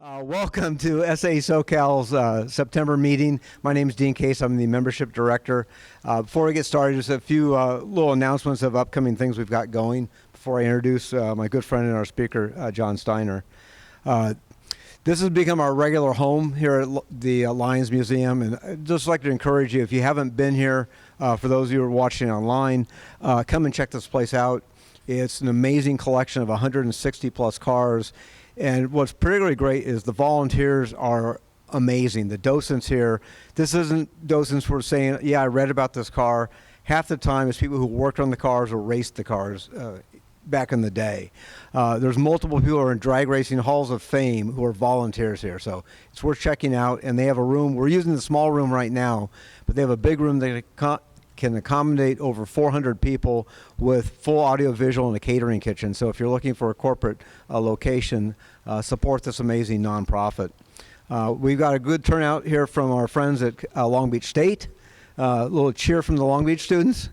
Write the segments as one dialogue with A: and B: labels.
A: Welcome to SAE SoCal's September meeting. My name is Dean Case. I'm the membership director. Before we get started, just a few little announcements of upcoming things we've got going before I introduce my good friend and our speaker, John Steiner. This has become our regular home here at the Lions Museum, and I'd just like to encourage you, if you haven't been here, for those of you who are watching online, come and check this place out. It's an amazing collection of 160 plus cars. And what's particularly great is the volunteers are amazing. The docents here, this isn't docents who are saying, yeah, I read about this car. Half the time it's people who worked on the cars or raced the cars back in the day. There's multiple people who are in drag racing halls of fame who are volunteers here. So it's worth checking out. And they have a room. We're using the small room right now, but they have a big room that can accommodate over 400 people with full audio visual and a catering kitchen. So if you're looking for a corporate location, support this amazing nonprofit. We've got a good turnout here from our friends at Long Beach State. A little cheer from the Long Beach students.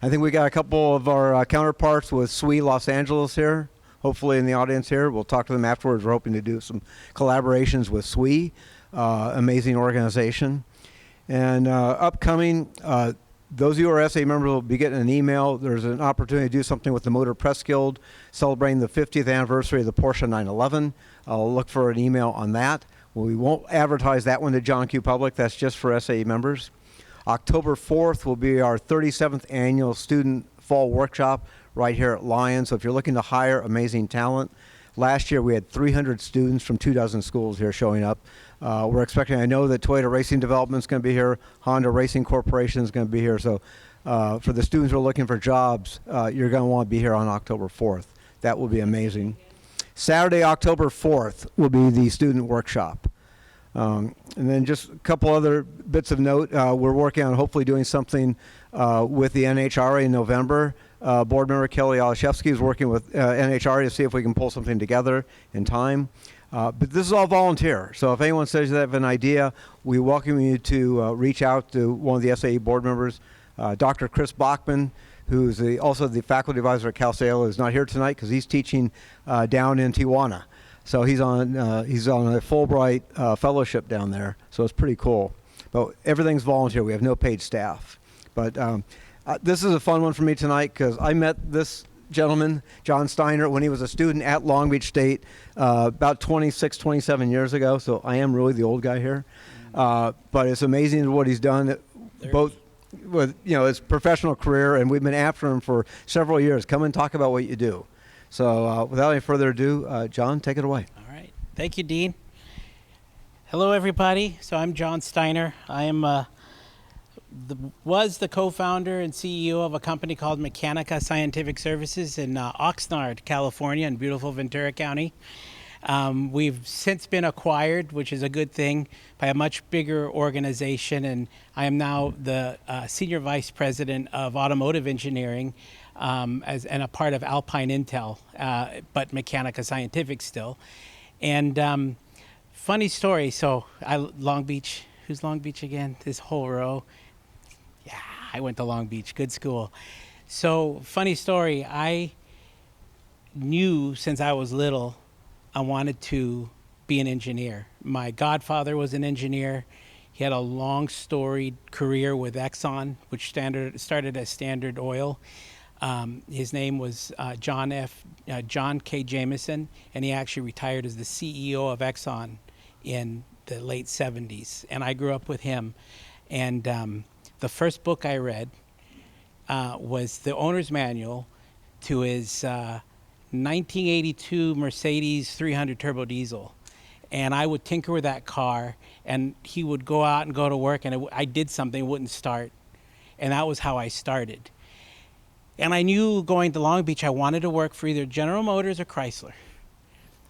A: I think we got a couple of our counterparts with SAE Los Angeles here, hopefully in the audience here. We'll talk to them afterwards. We're hoping to do some collaborations with SAE, amazing organization. And upcoming, those of you who are SAE members will be getting an email. There's an opportunity to do something with the Motor Press Guild celebrating the 50th anniversary of the Porsche 911. I'll look for an email on that. We won't advertise that one to John Q. Public. That's just for SAE members. October 4th will be our 37th annual student fall workshop right here at Lions. So if you're looking to hire amazing talent, last year we had 300 students from 24 schools here showing up. We're expecting, I know that Toyota Racing Development is going to be here, Honda Racing Corporation is going to be here. So for the students who are looking for jobs, you're going to want to be here on October 4th. That will be amazing. Saturday, October 4th will be the student workshop. And then just a couple other bits of note. We're working on hopefully doing something with the NHRA in November. Board member Kelly Olszewski is working with NHRA to see if we can pull something together in time. But this is all volunteer. So if anyone says they have an idea, we welcome you to reach out to one of the SAE board members. Dr. Chris Bachman, who's also the faculty advisor at Cal State, is not here tonight because he's teaching down in Tijuana. So he's on a Fulbright fellowship down there. So it's pretty cool. But everything's volunteer. We have no paid staff. But this is a fun one for me tonight because I met this gentleman, John Steiner, when he was a student at Long Beach State about 26, 27 years ago. So I am really the old guy here. But it's amazing what he's done, both with his professional career, and we've been after him for several years. Come and talk about what you do. So without any further ado, John, take it away.
B: All right. Thank you, Dean. Hello, everybody. So I'm John Steiner. I am was the co-founder and CEO of a company called Mecanica Scientific Services in Oxnard, California, in beautiful Ventura County. We've since been acquired, which is a good thing, by a much bigger organization, and I am now the Senior Vice President of Automotive Engineering and a part of Alpine Intel, but Mecanica Scientific still. And funny story, so Long Beach, who's Long Beach again? This whole row. Yeah, I went to Long Beach, good school. So funny story, I knew since I was little I wanted to be an engineer. My godfather was an engineer. He had a long storied career with Exxon, which started as Standard Oil. His name was John K. Jameson, and he actually retired as the CEO of Exxon in the late 70s. And I grew up with him. And the first book I read was the owner's manual to his 1982 Mercedes 300 turbo diesel. And I would tinker with that car, and he would go out and go to work, and I did something, it wouldn't start. And that was how I started. And I knew going to Long Beach, I wanted to work for either General Motors or Chrysler.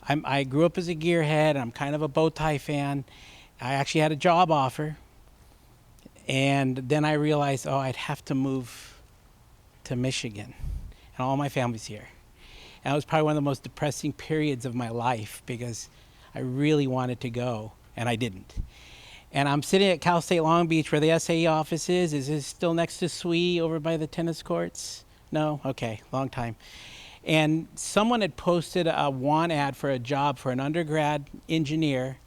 B: I grew up as a gearhead. I'm kind of a bow tie fan. I actually had a job offer. And then I realized, I'd have to move to Michigan. And all my family's here. And it was probably one of the most depressing periods of my life because I really wanted to go, and I didn't. And I'm sitting at Cal State Long Beach where the SAE office is. Is it still next to SAE over by the tennis courts? No? Okay, long time. And someone had posted a want ad for a job for an undergrad engineer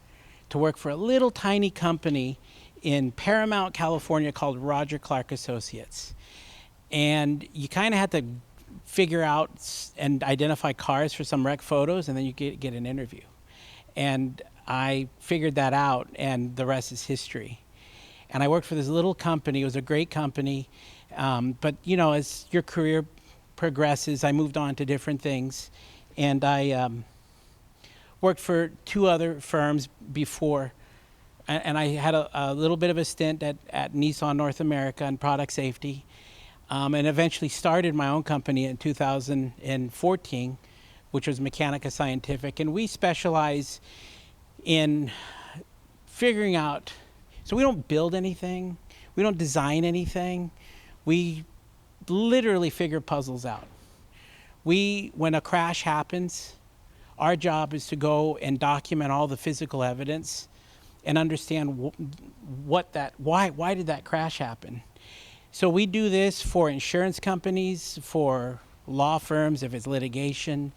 B: to work for a little tiny company in Paramount, California called Roger Clark Associates. And you kind of had to figure out and identify cars for some rec photos, and then you get an interview. And I figured that out, and the rest is history. And I worked for this little company. It was a great company. But, you know, as your career progresses, I moved on to different things. And I worked for 2 other firms before. And I had a little bit of a stint at Nissan North America in product safety. And eventually started my own company in 2014, which was Mecanica Scientific. And we specialize in figuring out, so we don't build anything, we don't design anything, we literally figure puzzles out. When a crash happens, our job is to go and document all the physical evidence and understand why did that crash happen. So we do this for insurance companies, for law firms if it's litigation,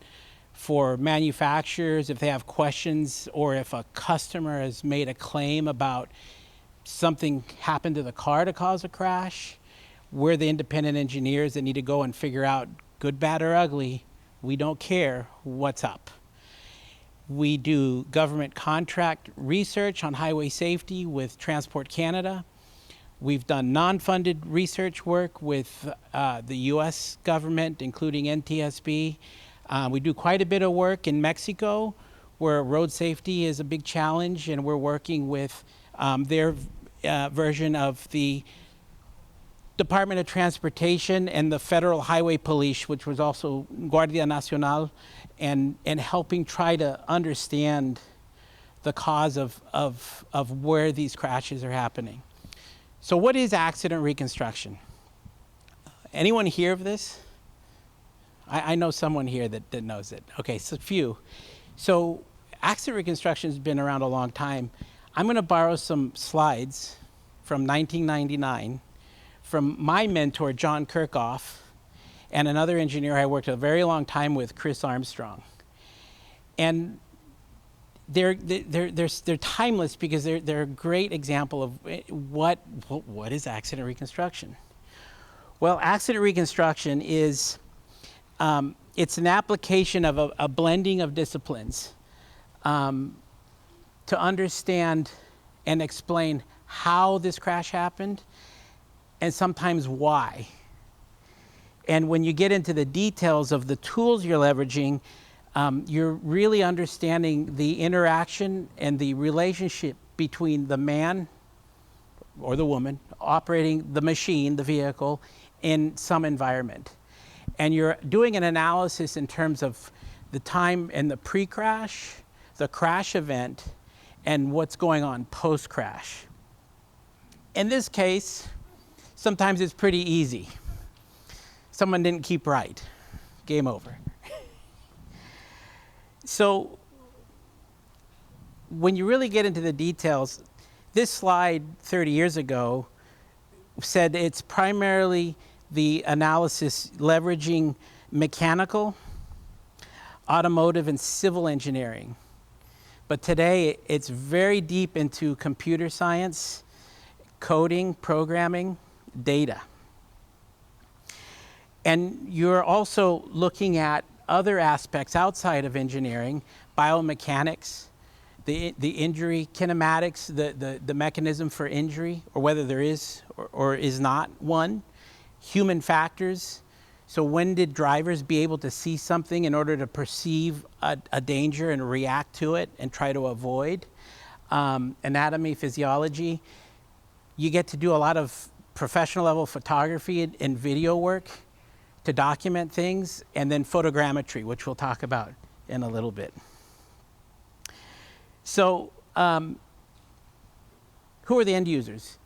B: for manufacturers if they have questions, or if a customer has made a claim about something happened to the car to cause a crash. We're the independent engineers that need to go and figure out, good, bad, or ugly, we don't care what's up. We do government contract research on highway safety with Transport Canada. We've done non-funded research work with the US government, including NTSB. We do quite a bit of work in Mexico, where road safety is a big challenge, and we're working with their version of the Department of Transportation and the Federal Highway Police, which was also Guardia Nacional, and helping try to understand the cause of where these crashes are happening. So what is accident reconstruction? Anyone hear of this? I know someone here that knows it. Okay, so few. So accident reconstruction has been around a long time. I'm going to borrow some slides from 1999 from my mentor, John Kirchhoff, and another engineer I worked a very long time with, Chris Armstrong. And they're timeless because they're a great example of what is accident reconstruction. Well, accident reconstruction is it's an application of a blending of disciplines to understand and explain how this crash happened and sometimes why. And when you get into the details of the tools you're leveraging, you're really understanding the interaction and the relationship between the man or the woman operating the machine, the vehicle, in some environment. And you're doing an analysis in terms of the time and the pre-crash, the crash event, and what's going on post-crash. In this case, sometimes it's pretty easy. Someone didn't keep right. Game over. So when you really get into the details, this slide 30 years ago said it's primarily the analysis leveraging mechanical, automotive, and civil engineering. But today it's very deep into computer science, coding, programming, data. And you're also looking at other aspects outside of engineering, biomechanics, the injury kinematics, the mechanism for injury, or whether there is or is not one, human factors. So when did drivers be able to see something in order to perceive a danger and react to it and try to avoid? Anatomy, physiology. You get to do a lot of professional level photography and video work to document things, and then photogrammetry, which we'll talk about in a little bit. So who are the end users?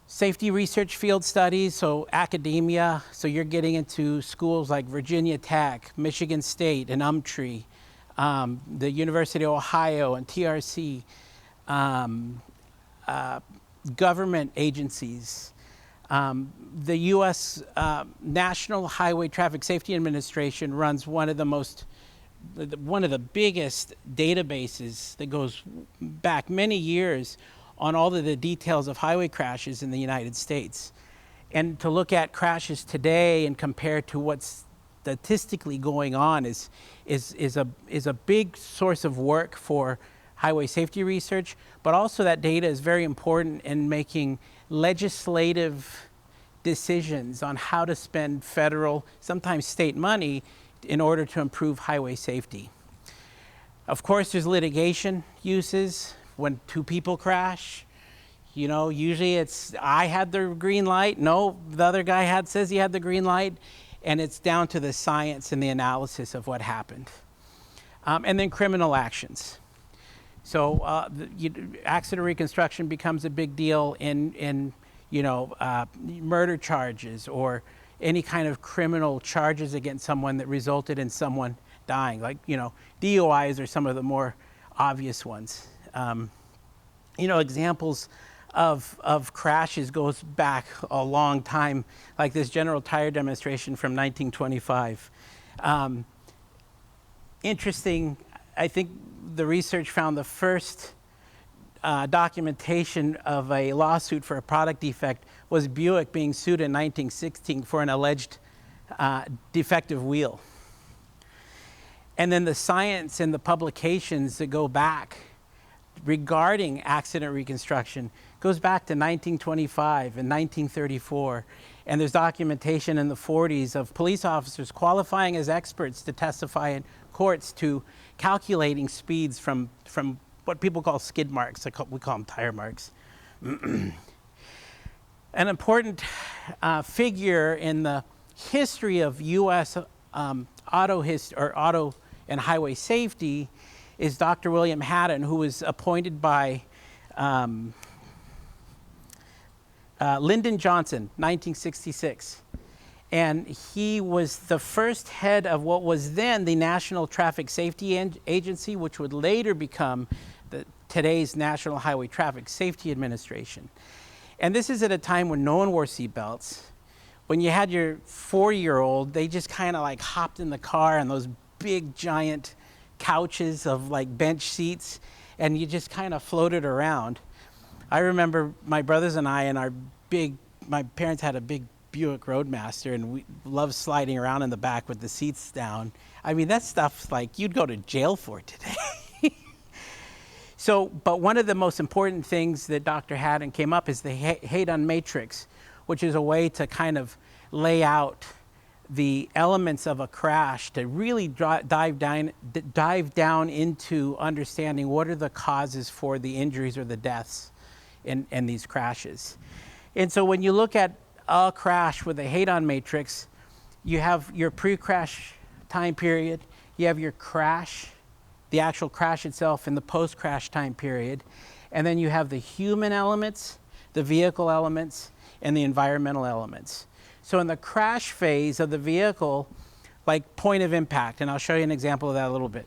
B: Safety research field studies, so academia, so you're getting into schools like Virginia Tech, Michigan State, and UMTRI, the University of Ohio and TRC, government agencies, The U.S. National Highway Traffic Safety Administration runs one of the biggest databases that goes back many years on all of the details of highway crashes in the United States. And to look at crashes today and compare to what's statistically going on is a big source of work for highway safety research, but also that data is very important in making legislative decisions on how to spend federal, sometimes state money in order to improve highway safety. Of course, there's litigation uses when two people crash. You know, usually it's, I had the green light. No, the other guy says he had the green light. And it's down to the science and the analysis of what happened. And then criminal actions. So accident reconstruction becomes a big deal in murder charges or any kind of criminal charges against someone that resulted in someone dying. Like, DUIs are some of the more obvious ones. Examples of crashes goes back a long time, like this General Tire demonstration from 1925. Interesting, I think the research found the first documentation of a lawsuit for a product defect was Buick being sued in 1916 for an alleged defective wheel. And then the science and the publications that go back regarding accident reconstruction goes back to 1925 and 1934. And there's documentation in the 40s of police officers qualifying as experts to testify in courts to calculating speeds from what people call skid marks. We call them tire marks. An important figure in the history of U.S. auto and highway safety is Dr. William Haddon, who was appointed by Lyndon Johnson, 1966. And he was the first head of what was then the National Traffic Safety Agency, which would later become today's National Highway Traffic Safety Administration. And this is at a time when no one wore seatbelts. When you had your 4-year-old, they just kind of like hopped in the car on those big giant couches of like bench seats, and you just kind of floated around. I remember my brothers and I my parents had a big Buick Roadmaster, and we loved sliding around in the back with the seats down. I mean, that stuff's like you'd go to jail for today. But one of the most important things that Dr. Haddon came up is the Hadon matrix, which is a way to kind of lay out the elements of a crash to really dive down into understanding what are the causes for the injuries or the deaths in these crashes. And so when you look at a crash with a Hadon matrix, you have your pre-crash time period, you have your crash, the actual crash itself, and the post-crash time period, and then you have the human elements, the vehicle elements, and the environmental elements. So in the crash phase of the vehicle, like point of impact, and I'll show you an example of that a little bit.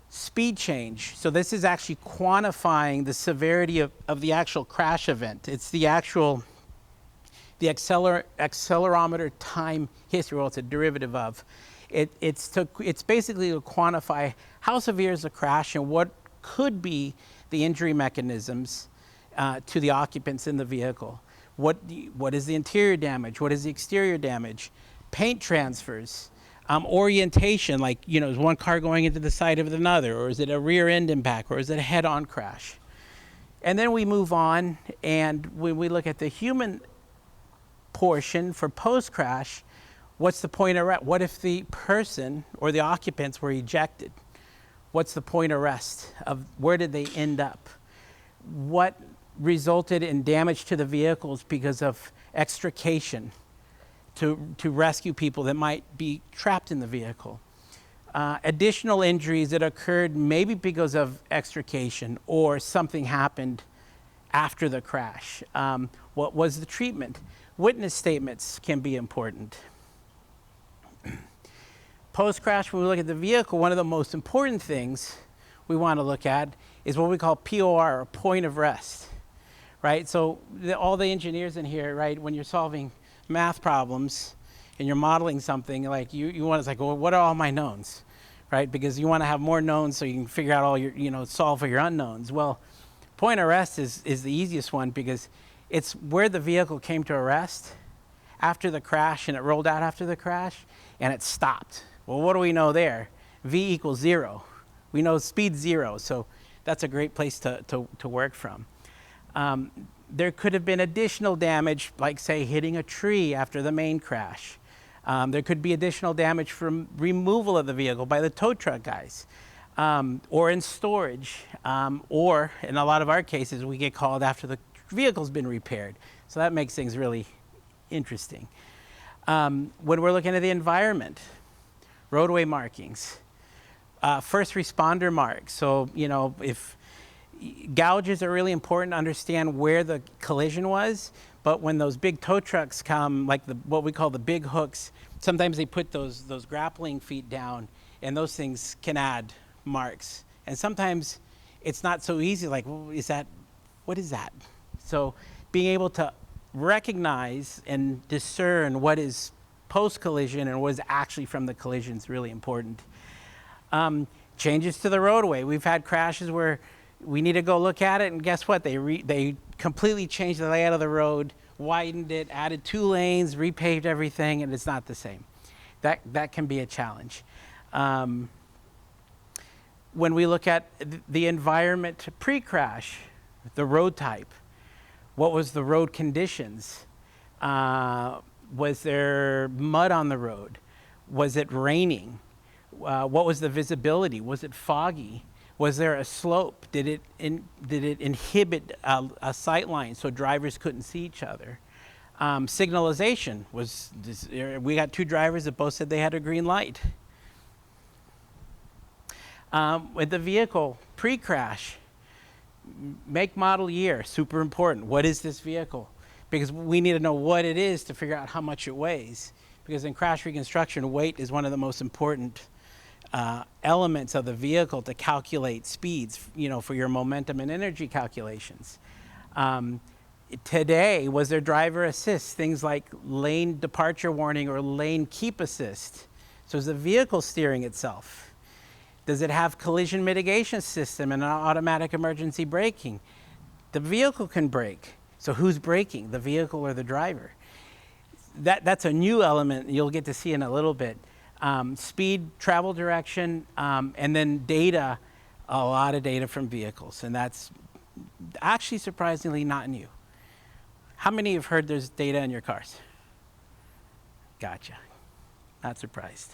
B: Speed change. So this is actually quantifying the severity of the actual crash event. It's the accelerometer time history. Well, it's a derivative of. It's basically to quantify how severe is the crash and what could be the injury mechanisms to the occupants in the vehicle. What is the interior damage? What is the exterior damage? Paint transfers, orientation, like, is one car going into the side of another, or is it a rear end impact, or is it a head-on crash? And then we move on, and when we look at the human portion for post-crash, what's the point of rest? What if the person or the occupants were ejected? What's the point of rest? Of where did they end up? What resulted in damage to the vehicles because of extrication to rescue people that might be trapped in the vehicle? Additional injuries that occurred maybe because of extrication or something happened after the crash. What was the treatment? Witness statements can be important. Post-crash, when we look at the vehicle, one of the most important things we want to look at is what we call POR, or point of rest. right? So all the engineers in here, right, when you're solving math problems and you're modeling something, like you want to like, well, what are all my knowns, right? Because you want to have more knowns so you can figure out all your, solve for your unknowns. Well, point of rest is the easiest one because it's where the vehicle came to a rest after the crash, and it rolled out after the crash, and it stopped. Well, what do we know there? V equals 0. We know speed 0, so that's a great place to work from. There could have been additional damage, like say hitting a tree after the main crash. There could be additional damage from removal of the vehicle by the tow truck guys, or in storage, or in a lot of our cases, we get called after the vehicle's been repaired. So that makes things really interesting. When we're looking at the environment, roadway markings, first responder marks. So, if gouges are really important to understand where the collision was, but when those big tow trucks come, like what we call the big hooks, sometimes they put those grappling feet down, and those things can add marks. And sometimes it's not so easy, like, well, what is that? So being able to recognize and discern what is post-collision and what is actually from the collision is really important. Changes to the roadway. We've had crashes where we need to go look at it, and guess what? They completely changed the layout of the road, widened it, added 2 lanes, repaved everything, and it's not the same. That can be a challenge. When we look at the environment pre-crash, the road type, what was the road conditions? Was there mud on the road? Was it raining? What was the visibility? Was it foggy? Was there a slope? Did it inhibit a sight line so drivers couldn't see each other? Signalization we got 2 drivers that both said they had a green light. With the vehicle pre-crash, make, model, year, super important. What is this vehicle? Because we need to know what it is to figure out how much it weighs. Because in crash reconstruction, weight is one of the most important elements of the vehicle to calculate speeds, for your momentum and energy calculations. Today, was there driver assist, things like lane departure warning or lane keep assist? So is the vehicle steering itself? Does it have collision mitigation system and automatic emergency braking? The vehicle can brake. So who's braking, the vehicle or the driver? That's a new element you'll get to see in a little bit. Speed, travel direction, and then data, a lot of data from vehicles. And that's actually surprisingly not new. How many have heard there's data in your cars? Gotcha. Not surprised.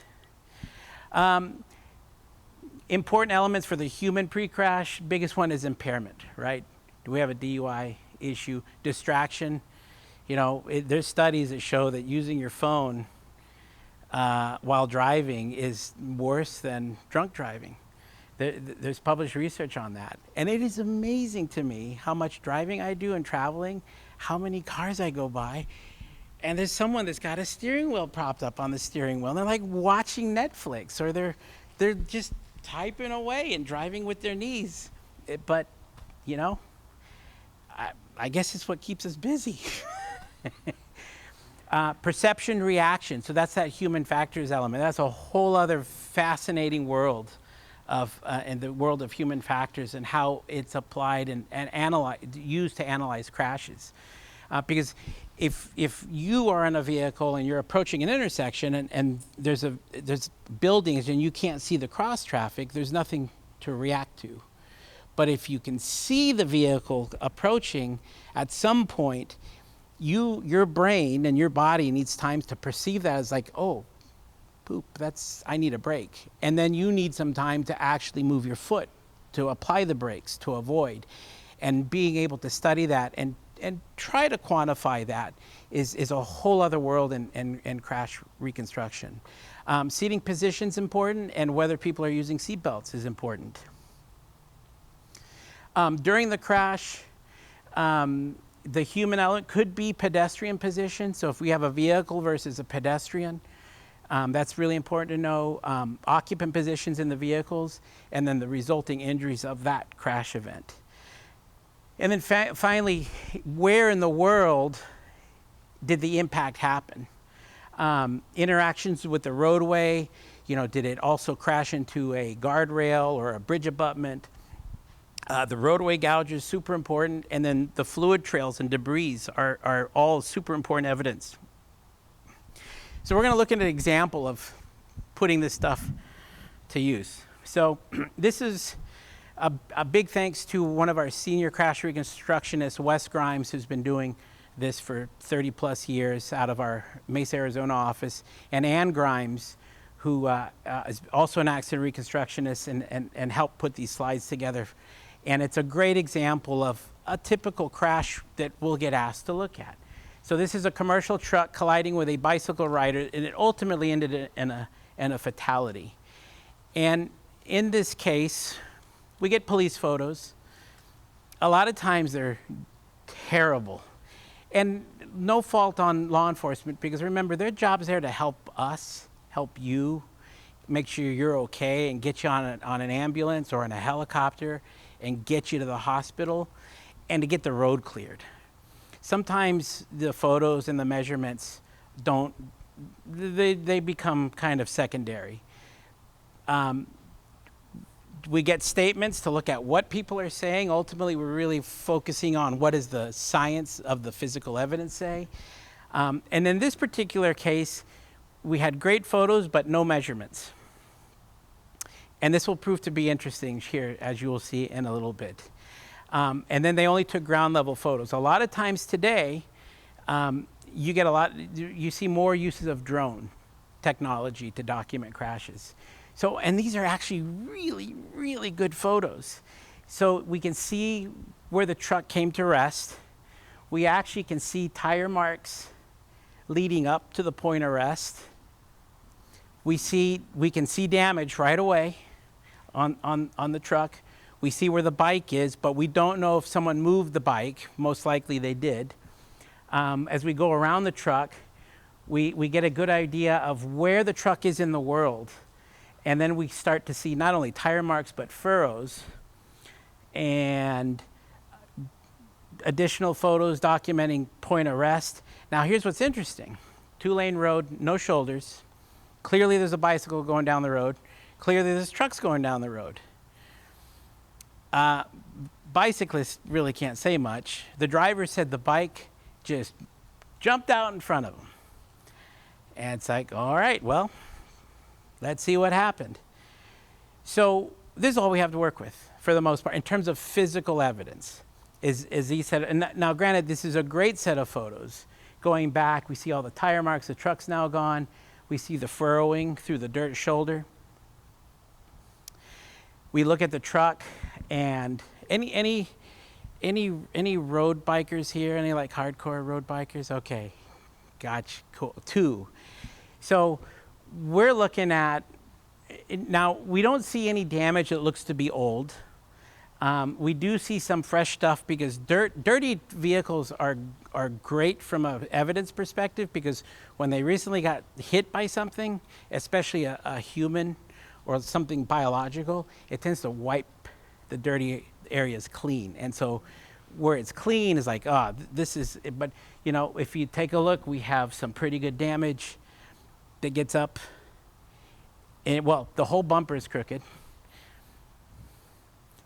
B: Important elements for the human pre-crash, biggest one is impairment, right? Do we have a DUI issue? Distraction. There's studies that show that using your phone while driving is worse than drunk driving. There's published research on that. And it is amazing to me how much driving I do and traveling, how many cars I go by, and there's someone that's got a steering wheel propped up on the steering wheel, and they're like watching Netflix, or they're just typing away and driving with their knees. But, I guess it's what keeps us busy. Perception reaction, so that's that human factors element. That's a whole other fascinating world in the world of human factors and how it's applied and used to analyze crashes. Because if you are in a vehicle and you're approaching an intersection and there's buildings and you can't see the cross traffic, there's nothing to react to. But if you can see the vehicle approaching, at some point, your brain and your body needs time to perceive that as like, oh, poop, I need a brake. And then you need some time to actually move your foot to apply the brakes to avoid. And being able to study that and try to quantify that is a whole other world in crash reconstruction. Seating position's important, and whether people are using seat belts is important. During the crash, the human element could be pedestrian position. So if we have a vehicle versus a pedestrian, that's really important to know. Occupant positions in the vehicles, and then the resulting injuries of that crash event. And then finally, where in the world did the impact happen? Interactions with the roadway, did it also crash into a guardrail or a bridge abutment? The roadway gouge is super important, and then the fluid trails and debris are all super important evidence. So we're going to look at an example of putting this stuff to use. So this is a big thanks to one of our senior crash reconstructionists, Wes Grimes, who's been doing this for 30 plus years out of our Mesa, Arizona office, and Ann Grimes, who is also an accident reconstructionist and helped put these slides together. And it's a great example of a typical crash that we'll get asked to look at. So this is a commercial truck colliding with a bicycle rider, and it ultimately ended in a fatality. And in this case, we get police photos. A lot of times they're terrible. And no fault on law enforcement, because remember, their job is there to help us, help you, make sure you're okay, and get you on an ambulance or in a helicopter and get you to the hospital and to get the road cleared. Sometimes the photos and the measurements they become kind of secondary. We get statements to look at what people are saying. Ultimately, we're really focusing on what does the science of the physical evidence say. And in this particular case, we had great photos, but no measurements. And this will prove to be interesting here, as you will see in a little bit. And then they only took ground level photos. A lot of times today, you see more uses of drone technology to document crashes. So, and these are actually really, really good photos. So we can see where the truck came to rest. We actually can see tire marks leading up to the point of rest. We can see damage right away on the truck. We see where the bike is, but we don't know if someone moved the bike. Most likely they did. As we go around the truck, we get a good idea of where the truck is in the world. And then we start to see not only tire marks, but furrows and additional photos documenting point of rest. Now here's what's interesting. 2-lane road, no shoulders. Clearly there's a bicycle going down the road. Clearly there's trucks going down the road. Bicyclists really can't say much. The driver said the bike just jumped out in front of him. And it's like, all right, well, let's see what happened. So this is all we have to work with for the most part in terms of physical evidence. Is he said, and now granted, this is a great set of photos. Going back, we see all the tire marks, the truck's now gone. We see the furrowing through the dirt shoulder. We look at the truck, and any road bikers here? Any like hardcore road bikers? Okay, gotcha, cool. 2. So we're looking at, now we don't see any damage that looks to be old. We do see some fresh stuff because dirty vehicles are great from an evidence perspective, because when they recently got hit by something, especially a human or something biological, it tends to wipe the dirty areas clean. And so where it's clean is like, this is, but if you take a look, we have some pretty good damage that gets up. And well, the whole bumper is crooked.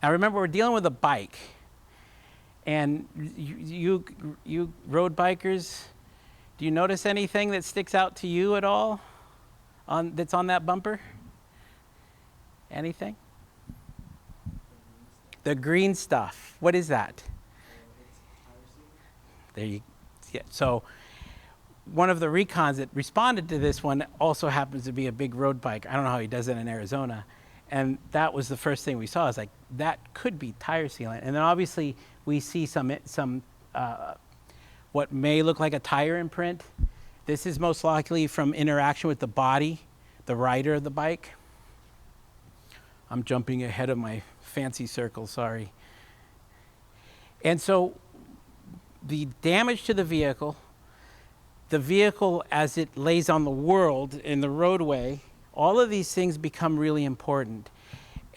B: Now remember, we're dealing with a bike, and you road bikers, do you notice anything that sticks out to you at all that's on that bumper? Anything? The green stuff. What is that? There you. Yeah. So one of the recons that responded to this one also happens to be a big road bike. I don't know how he does it in Arizona. And that was the first thing we saw. Is like, that could be tire sealant. And then obviously we see some what may look like a tire imprint. This is most likely from interaction with the body, the rider of the bike. I'm jumping ahead of my fancy circle, sorry. And so the damage to the vehicle as it lays on the world in the roadway, all of these things become really important.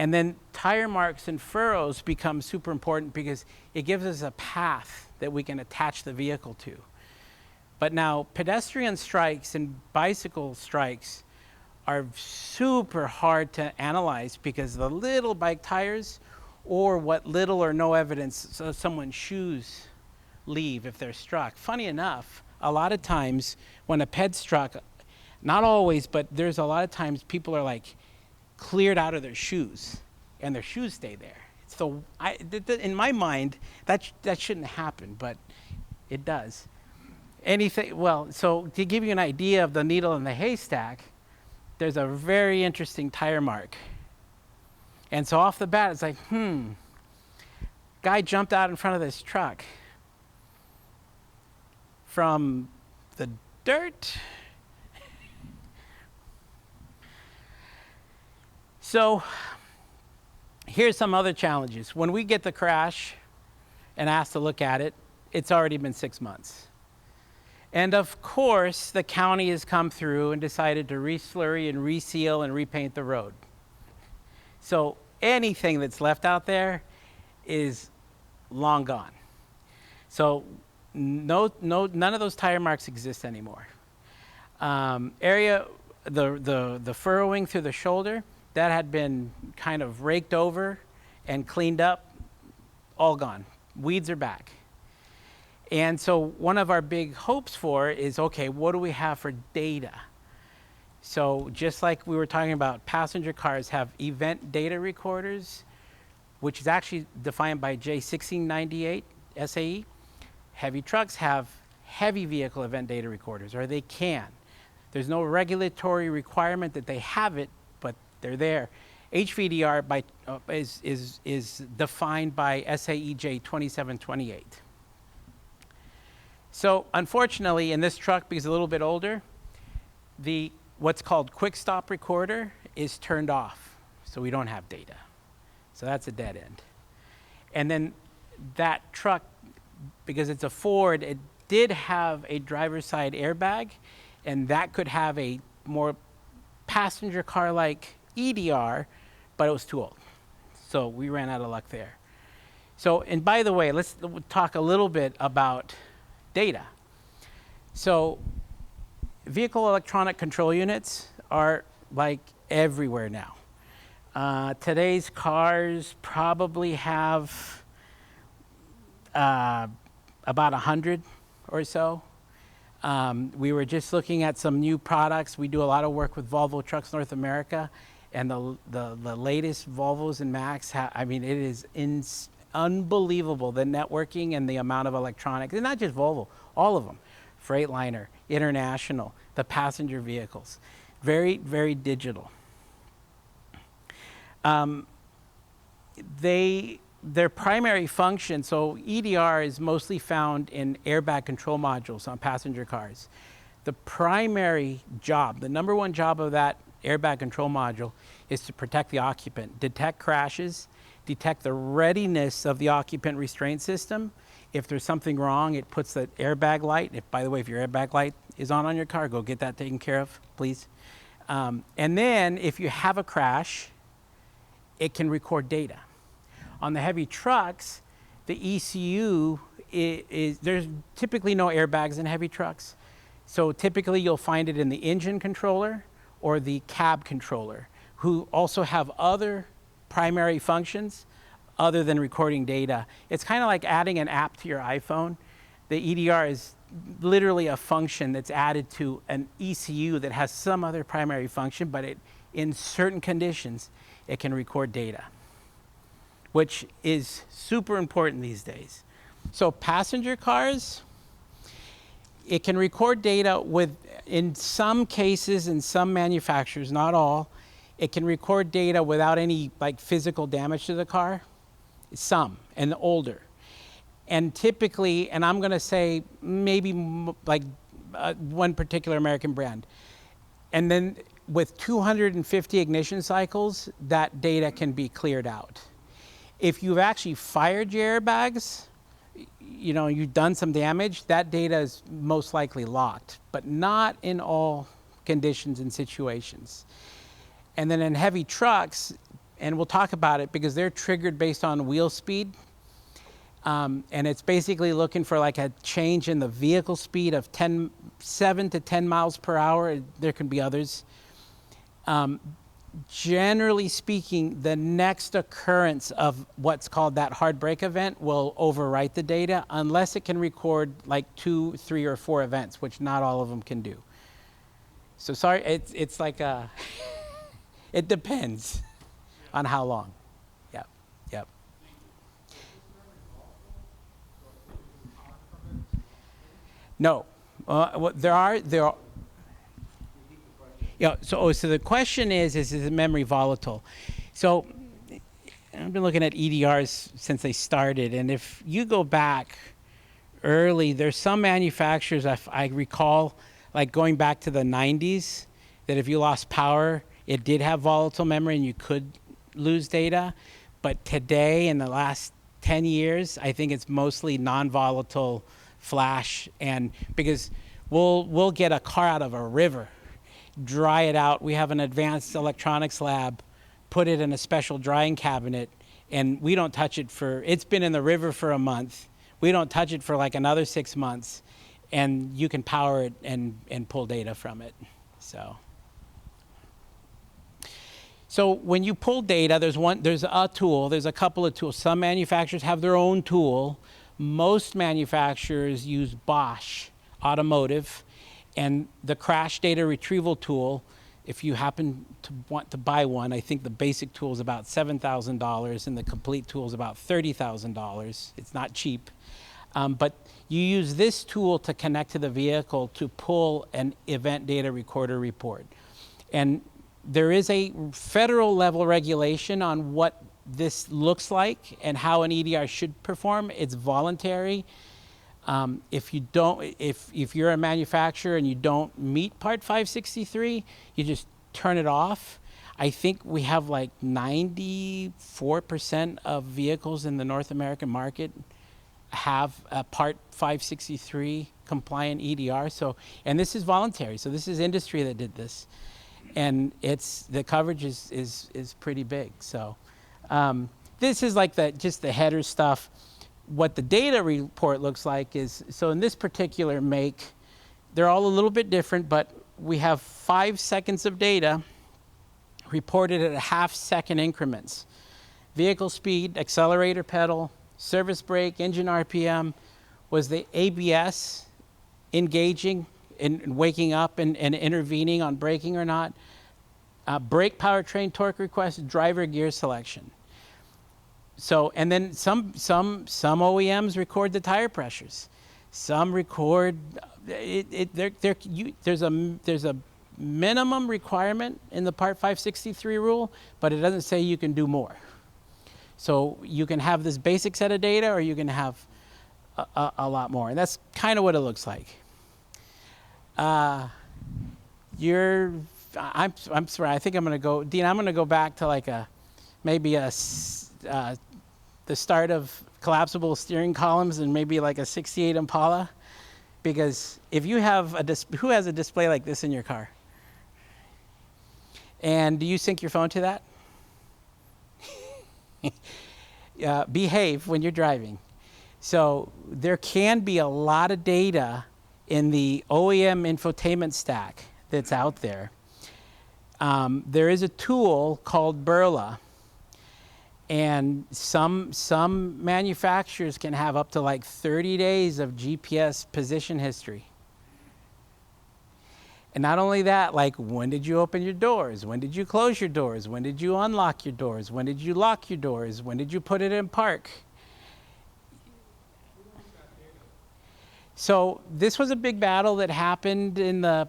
B: And then tire marks and furrows become super important because it gives us a path that we can attach the vehicle to. But now pedestrian strikes and bicycle strikes are super hard to analyze because the little bike tires or what little or no evidence someone's shoes leave if they're struck. Funny enough, a lot of times when a ped's struck, not always, but there's a lot of times people are like cleared out of their shoes and their shoes stay there. So in my mind, that shouldn't happen, but it does. So to give you an idea of the needle in the haystack, there's a very interesting tire mark. And so off the bat, it's like, guy jumped out in front of this truck from the dirt. So here's some other challenges. When we get the crash and asked to look at it, it's already been 6 months. And of course, the county has come through and decided to re-slurry and reseal and repaint the road. So anything that's left out there is long gone. So none of those tire marks exist anymore. The furrowing through the shoulder, that had been kind of raked over and cleaned up, all gone. Weeds are back. And so one of our big hopes for is, okay, what do we have for data? So just like we were talking about, passenger cars have event data recorders, which is actually defined by J1698 SAE. Heavy trucks have heavy vehicle event data recorders, or they can. There's no regulatory requirement that they have it, but they're there. HVEDR is defined by SAE J2728. So unfortunately, in this truck, because it's a little bit older, what's called quick stop recorder is turned off, so we don't have data. So that's a dead end. And then that truck, because it's a Ford, it did have a driver's side airbag, and that could have a more passenger car-like EDR, but it was too old. So we ran out of luck there. So, and by the way, let's talk a little bit about data. So vehicle electronic control units are like everywhere now. Today's cars probably have about 100 or so. We were just looking at some new products. We do a lot of work with Volvo Trucks North America, and the latest Volvos and Max, I mean, it is unbelievable, the networking and the amount of electronics, and not just Volvo, all of them. Freightliner, International, the passenger vehicles. Very, very digital. Their primary function, so EDR is mostly found in airbag control modules on passenger cars. The primary job, the number one job of that airbag control module is to protect the occupant, detect crashes, detect the readiness of the occupant restraint system. If there's something wrong, it puts the airbag light. By the way, if your airbag light is on your car, go get that taken care of, please. And then if you have a crash, it can record data. On the heavy trucks, the ECU there's typically no airbags in heavy trucks. So typically you'll find it in the engine controller or the cab controller, who also have other primary functions other than recording data. It's kind of like adding an app to your iPhone. The EDR is literally a function that's added to an ECU that has some other primary function, but in certain conditions, it can record data, which is super important these days. So passenger cars, it can record data in some cases, in some manufacturers, not all, it can record data without any physical damage to the car. Some, and older. And typically, and I'm gonna say maybe one particular American brand. And then with 250 ignition cycles, that data can be cleared out. If you've actually fired your airbags, you've done some damage, that data is most likely locked, but not in all conditions and situations. And then in heavy trucks, and we'll talk about it because they're triggered based on wheel speed. And it's basically looking for like a change in the vehicle speed of 7 to 10 miles per hour. There can be others. Generally speaking, the next occurrence of what's called that hard brake event will overwrite the data unless it can record like 2, 3, or 4 events, which not all of them can do. So sorry, it's like a, it depends on how long. Yep, yep. No, there are. Yeah. So the question is the memory volatile? So I've been looking at EDRs since they started, and if you go back early, there's some manufacturers I recall, like going back to the 90s, that if you lost power, it did have volatile memory and you could lose data. But today, in the last 10 years, I think it's mostly non-volatile flash, and because we'll get a car out of a river, dry it out. We have an advanced electronics lab, put it in a special drying cabinet, and we don't touch it it's been in the river for a month. We don't touch it for like another 6 months, and you can power it and pull data from it. So when you pull data, there's a tool, there's a couple of tools. Some manufacturers have their own tool. Most manufacturers use Bosch Automotive, and the crash data retrieval tool, if you happen to want to buy one, I think the basic tool is about $7,000 and the complete tool is about $30,000. It's not cheap. But you use this tool to connect to the vehicle to pull an event data recorder report. And there is a federal level regulation on what this looks like and how an EDR should perform. It's voluntary. If you're a manufacturer and you don't meet Part 563, you just turn it off. I think we have like 94% of vehicles in the North American market have a Part 563 compliant EDR. And this is voluntary. So this is industry that did this, and the coverage is pretty big. So this is like just the header stuff. What the data report looks like is, so in this particular make, they're all a little bit different, but we have 5 seconds of data reported at half-second increments. Vehicle speed, accelerator pedal, service brake, engine RPM. Was the ABS engaging and waking up and intervening on braking or not? Brake powertrain torque request, driver gear selection. So, and then some OEMs record the tire pressures. Some record there's a minimum requirement in the Part 563 rule, but it doesn't say you can do more. So you can have this basic set of data, or you can have a lot more, and that's kind of what it looks like. I'm sorry. I think I'm going to go, Dean. I'm going to go back to like the start of collapsible steering columns and maybe like a '68 Impala, because if you have who has a display like this in your car? And do you sync your phone to that? Behave when you're driving. So there can be a lot of data in the OEM infotainment stack that's out there. There is a tool called Burla, and some manufacturers can have up to like 30 days of GPS position history. And not only that, like, when did you open your doors? When did you close your doors? When did you unlock your doors? When did you lock your doors? When did you put it in park? So this was a big battle that happened in I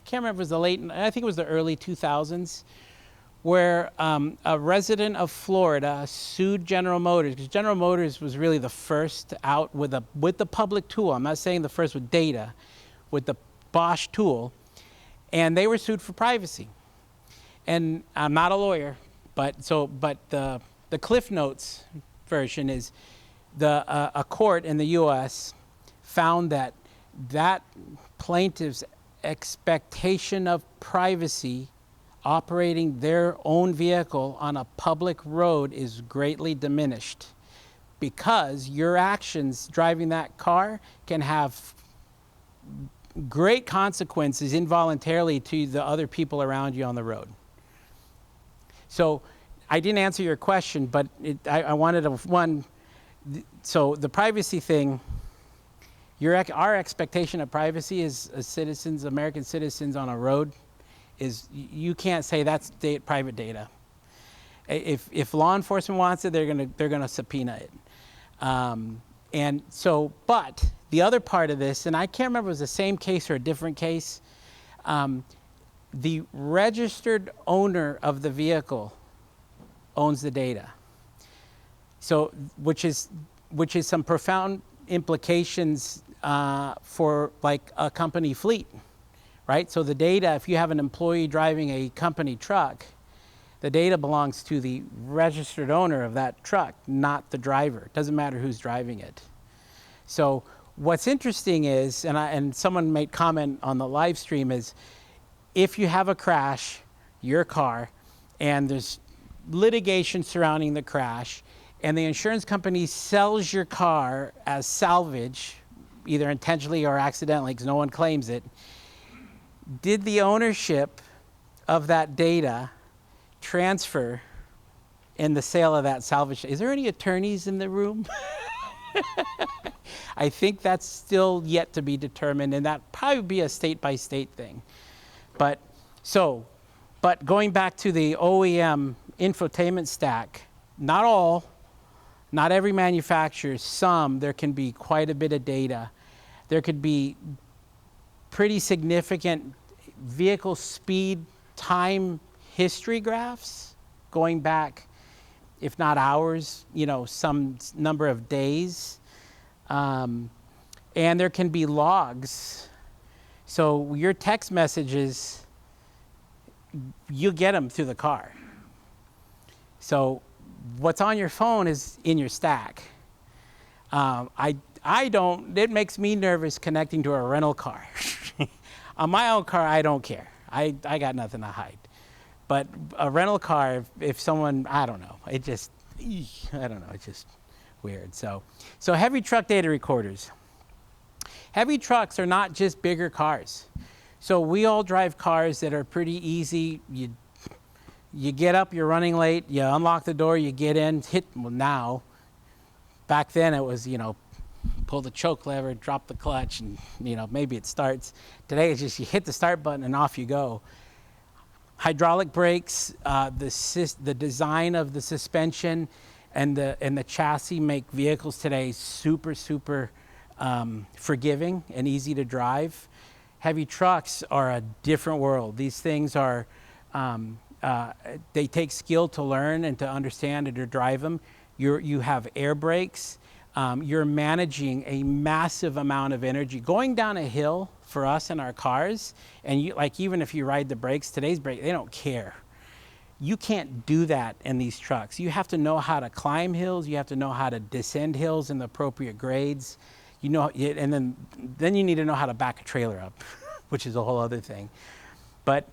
B: can't remember if it was I think it was the early 2000s, where a resident of Florida sued General Motors, because General Motors was really the first out with the public tool. I'm not saying the first with data, with the Bosch tool, and they were sued for privacy. And I'm not a lawyer, but the Cliff Notes version is a court in the U.S. found that plaintiff's expectation of privacy operating their own vehicle on a public road is greatly diminished, because your actions driving that car can have great consequences involuntarily to the other people around you on the road. So I didn't answer your question, but I wanted to, so the privacy thing, our expectation of privacy as citizens, American citizens on a road, is you can't say that's private data. If law enforcement wants it, they're gonna subpoena it. And so, but the other part of this, and I can't remember if it was the same case or a different case, the registered owner of the vehicle owns the data. So, which is some profound implications for like a company fleet, right? So the data, if you have an employee driving a company truck, the data belongs to the registered owner of that truck, not the driver. It doesn't matter who's driving it. So what's interesting is, and someone made comment on the live stream, is if you have a crash, your car, and there's litigation surrounding the crash, and the insurance company sells your car as salvage, either intentionally or accidentally, because no one claims it, did the ownership of that data transfer in the sale of that salvage? Is there any attorneys in the room? I think that's still yet to be determined, and that probably be a state-by-state thing. But going back to the OEM infotainment stack, not all, not every manufacturer, some, there can be quite a bit of data. There could be pretty significant vehicle speed, time, history graphs going back, if not hours, some number of days. And there can be logs. So your text messages, you get them through the car. So what's on your phone is in your stack. It makes me nervous connecting to a rental car. On my own car, I don't care. I got nothing to hide. But a rental car, if someone, I don't know, it's just weird. So heavy truck data recorders. Heavy trucks are not just bigger cars. So we all drive cars that are pretty easy. You get up, you're running late, you unlock the door, you get in, now. Back then it was, pull the choke lever, drop the clutch, and maybe it starts. Today it's just you hit the start button and off you go. Hydraulic brakes, the design of the suspension and the chassis make vehicles today super forgiving and easy to drive. Heavy trucks are a different world. These things are, they take skill to learn and to understand and to drive them. You have air brakes. You're managing a massive amount of energy. Going down a hill for us in our cars, and even if you ride the brakes, today's brake, they don't care. You can't do that in these trucks. You have to know how to climb hills. You have to know how to descend hills in the appropriate grades. And then you need to know how to back a trailer up, which is a whole other thing. But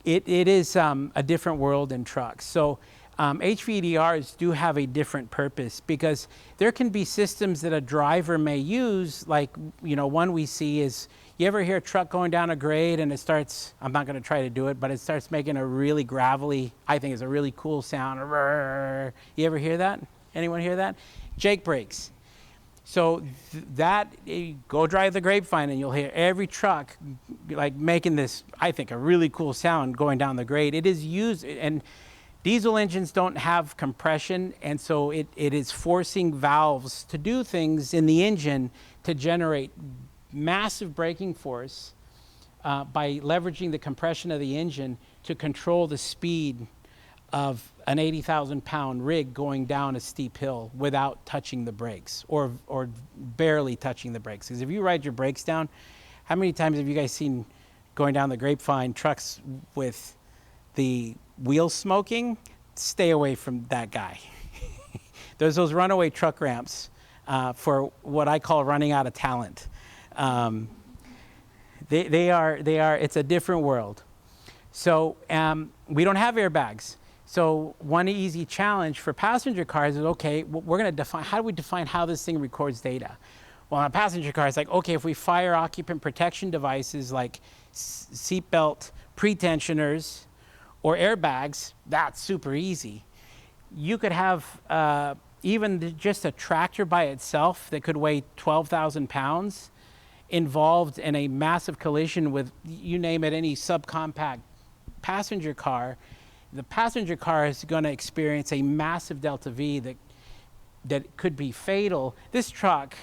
B: it is a different world in trucks. So HVEDRs do have a different purpose, because there can be systems that a driver may use, like, one we see is, you ever hear a truck going down a grade and it starts, I'm not going to try to do it, but it starts making a really gravelly, I think it's a really cool sound. You ever hear that? Anyone hear that? Jake brakes. So go drive the Grapevine and you'll hear every truck like making this, I think, a really cool sound going down the grade. It is used, and diesel engines don't have compression, and so it is forcing valves to do things in the engine to generate massive braking force by leveraging the compression of the engine to control the speed of an 80,000-pound rig going down a steep hill without touching the brakes, or barely touching the brakes. Because if you ride your brakes down, how many times have you guys seen going down the Grapevine trucks with the wheel smoking? Stay away from that guy. There's those runaway truck ramps for what I call running out of talent. It's a different world. So we don't have airbags. So one easy challenge for passenger cars is, okay, we're going to define, how do we define how this thing records data? Well, on a passenger car, it's like, okay, if we fire occupant protection devices like seatbelt pretensioners or airbags, that's super easy. You could have even just a tractor by itself that could weigh 12,000 pounds involved in a massive collision with, you name it, any subcompact passenger car. The passenger car is going to experience a massive delta V that could be fatal. This truck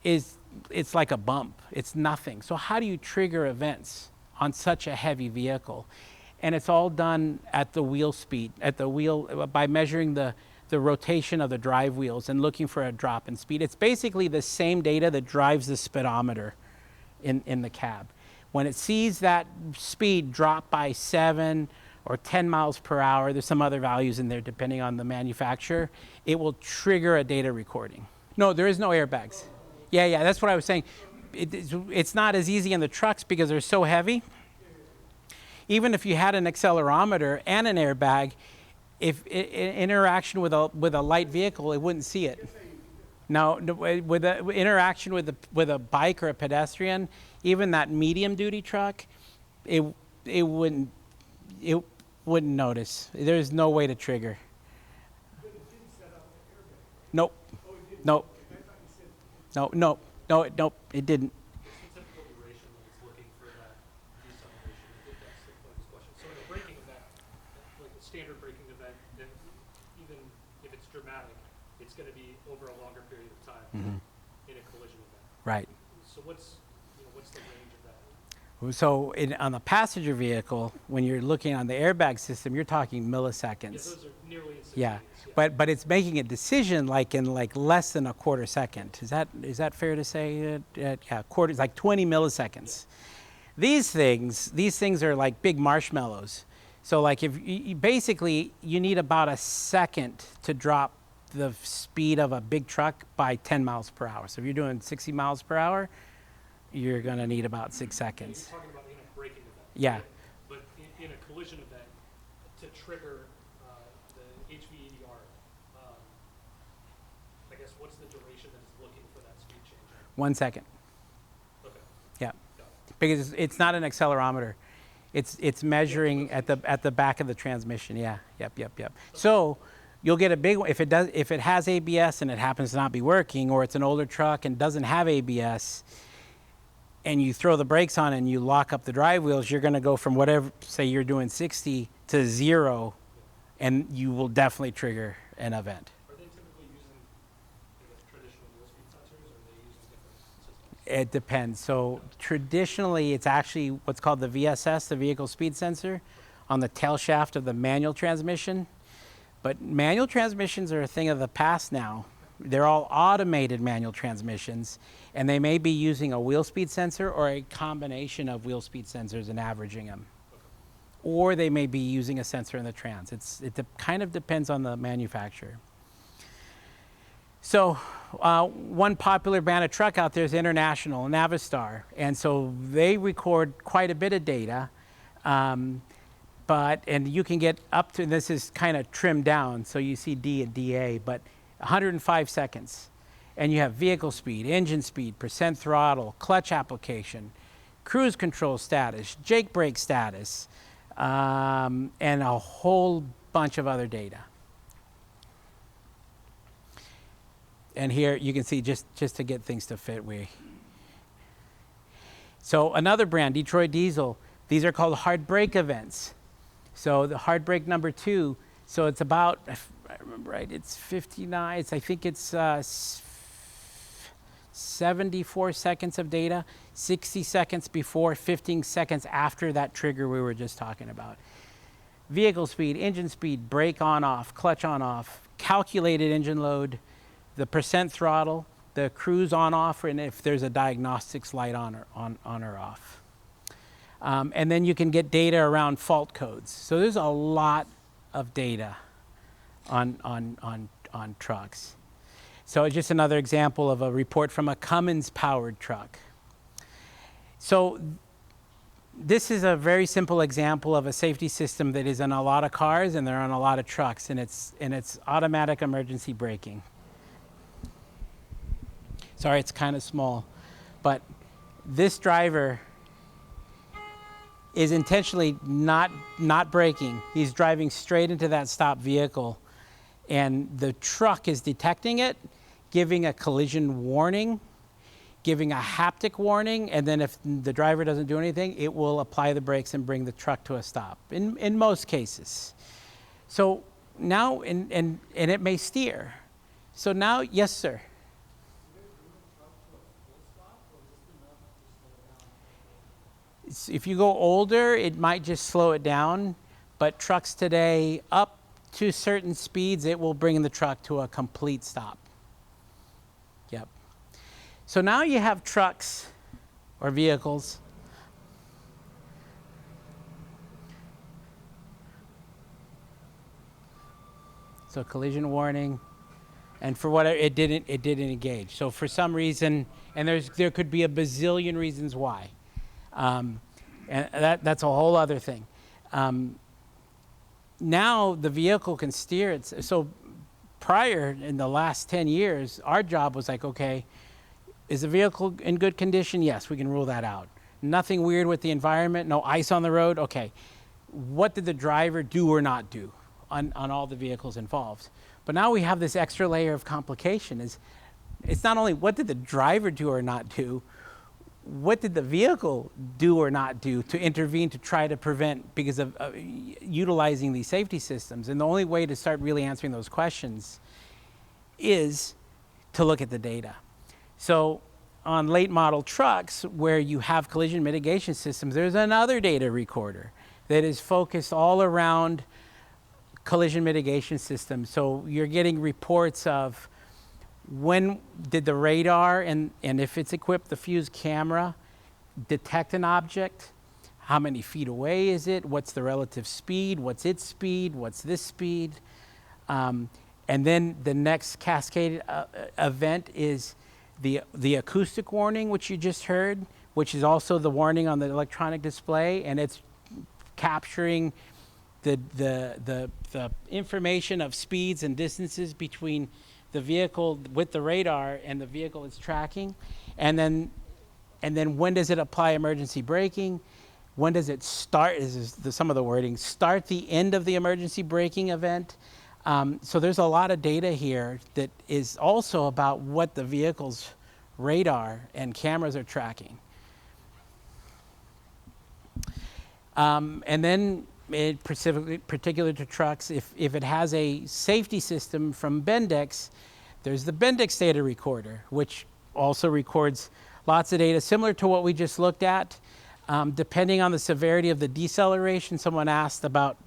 B: it's like a bump. It's nothing. So how do you trigger events on such a heavy vehicle? And it's all done at the wheel speed, by measuring the rotation of the drive wheels and looking for a drop in speed. It's basically the same data that drives the speedometer in the cab. When it sees that speed drop by 7 or 10 miles per hour, there's some other values in there depending on the manufacturer, it will trigger a data recording. No, there is no airbags. Yeah, that's what I was saying. It's not as easy in the trucks because they're so heavy. Even if you had an accelerometer and an airbag, if interaction with a light vehicle, it wouldn't see it. No, with an interaction with a bike or a pedestrian, even that medium duty truck, it wouldn't notice. There's no way to trigger.
C: But it didn't set up the airbag.
B: Nope.
C: Oh, it didn't?
B: Nope.
C: I thought you said
B: Nope, it didn't.
D: What's the typical duration when it's looking for that deceleration? I think that's the point of this question. So in a braking event, like a standard braking event, then even if it's dramatic, it's going to be over a longer period of time in a collision event.
B: Right.
D: So what's the range of that?
B: So on the passenger vehicle, when you're looking on the airbag system, you're talking milliseconds.
D: Yeah, those are nearly instantaneous.
B: Yeah, but it's making a decision in less than a quarter second. Is that fair to say? Yeah, quarters, like 20 milliseconds. These things are like big marshmallows. So like if basically you need about a second to drop the speed of a big truck by 10 miles per hour. So if you're doing 60 miles per hour, you're going to need about 6 seconds.
D: You're talking about in a braking event.
B: Yeah.
D: Right? But in a collision event, to trigger the HVEDR, I guess what's the duration that it's looking for that speed change?
B: 1 second.
D: Okay.
B: Yeah.
D: Got it.
B: Because it's not an accelerometer. It's measuring at the back of the transmission. Yeah. Yep. So you'll get a big one if it has ABS and it happens to not be working, or it's an older truck and doesn't have ABS, and you throw the brakes on and you lock up the drive wheels, you're going to go from whatever, say you're doing 60 to 0, and you will definitely trigger an event.
D: Are they typically using traditional wheel speed sensors, or are they using different systems?
B: It depends. So traditionally, it's actually what's called the VSS, the vehicle speed sensor, on the tail shaft of the manual transmission. But manual transmissions are a thing of the past now. They're all automated manual transmissions, and they may be using a wheel speed sensor or a combination of wheel speed sensors and averaging them. Or they may be using a sensor in the trans. Kind of depends on the manufacturer. So one popular brand of truck out there is International, Navistar. And so they record quite a bit of data. And you can get up to, this is kind of trimmed down, so you see D and DA, but 105 seconds. And you have vehicle speed, engine speed, percent throttle, clutch application, cruise control status, jake brake status, and a whole bunch of other data. And here you can see, just to get things to fit, so another brand, Detroit Diesel, these are called hard brake events. So the hard brake number 2, so it's about, if I remember right, it's 59, I think it's 74 seconds of data, 60 seconds before, 15 seconds after that trigger we were just talking about. Vehicle speed, engine speed, brake on off, clutch on off, calculated engine load, the percent throttle, the cruise on off, and if there's a diagnostics light on or off. And then you can get data around fault codes. So there's a lot of data on trucks. So just another example of a report from a Cummins powered truck. So this is a very simple example of a safety system that is in a lot of cars and they're on a lot of trucks, and it's automatic emergency braking. Sorry, it's kind of small, but this driver is intentionally not braking. He's driving straight into that stopped vehicle, and the truck is detecting it, giving a collision warning, giving a haptic warning, and then if the driver doesn't do anything, it will apply the brakes and bring the truck to a stop, in most cases. So now, and it may steer. So now, yes, sir? If you go older, it might just slow it down, but trucks today, up to certain speeds, it will bring the truck to a complete stop. Yep. So now you have trucks or vehicles. So collision warning, and for what it didn't engage. So for some reason, and there could be a bazillion reasons why. And that's a whole other thing. Now the vehicle can steer it. So prior, in the last 10 years, our job was like, okay, is the vehicle in good condition? Yes, we can rule that out. Nothing weird with the environment, no ice on the road? Okay. What did the driver do or not do on all the vehicles involved? But now we have this extra layer of complication. It's not only what did the driver do or not do, what did the vehicle do or not do to intervene to try to prevent because of utilizing these safety systems? And the only way to start really answering those questions is to look at the data. So on late model trucks where you have collision mitigation systems, there's another data recorder that is focused all around collision mitigation systems. So you're getting reports of when did the radar, and if it's equipped, the fuse camera, detect an object? How many feet away is it? What's the relative speed? What's its speed? What's this speed? And then the next cascade event is the acoustic warning, which you just heard, which is also the warning on the electronic display, and it's capturing the information of speeds and distances between the vehicle with the radar and the vehicle it's tracking. And then when does it apply emergency braking? When does it start, some of the wording, start the end of the emergency braking event? So there's a lot of data here that is also about what the vehicle's radar and cameras are tracking. And then particular to trucks, if it has a safety system from Bendix, there's the Bendix data recorder, which also records lots of data similar to what we just looked at. Depending on the severity of the deceleration, someone asked about,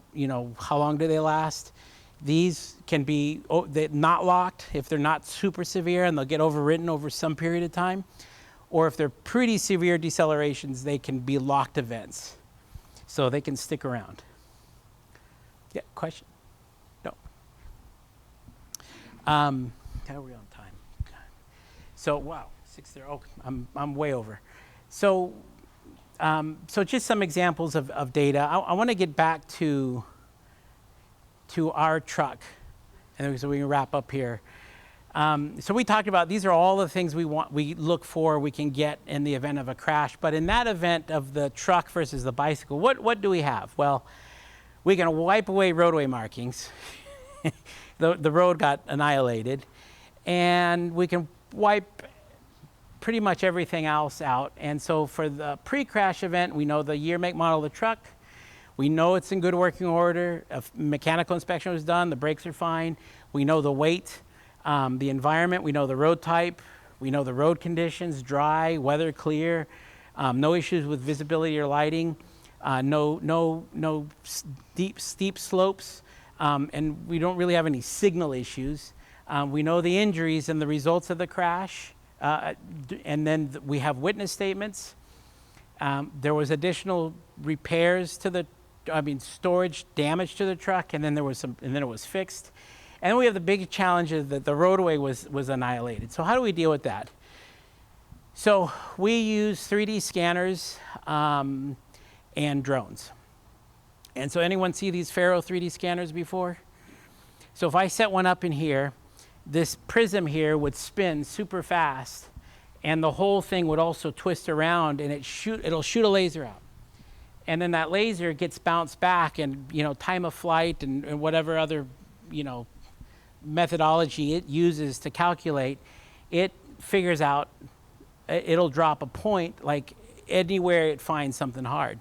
B: how long do they last? These can be not locked if they're not super severe, and they'll get overwritten over some period of time. Or if they're pretty severe decelerations, they can be locked events. So they can stick around. Yeah, question? No. How are we on time? So, wow, 6:30. Oh, I'm way over. So just some examples of data. I want to get back to our truck, and so we can wrap up here. So we talked about these are all the things we look for, we can get in the event of a crash. But in that event of the truck versus the bicycle, what do we have? Well, we can wipe away roadway markings. The road got annihilated, and we can wipe pretty much everything else out. And so for the pre-crash event, we know the year, make, model of the truck. We know it's in good working order. A mechanical inspection was done. The brakes are fine. We know the weight, the environment. We know the road type. We know the road conditions, dry, weather clear, no issues with visibility or lighting, no steep slopes, and we don't really have any signal issues. We know the injuries and the results of the crash, and then we have witness statements. There was additional repairs to storage damage to the truck, and then it was fixed. And then we have the big challenge of that the roadway was annihilated. So how do we deal with that? So we use 3D scanners, and drones. And so anyone see these Faro 3D scanners before? So if I set one up in here, this prism here would spin super fast, and the whole thing would also twist around, and it'll shoot a laser out. And then that laser gets bounced back, and time of flight and whatever other methodology it uses to calculate, it figures out, it'll drop a point like anywhere it finds something hard.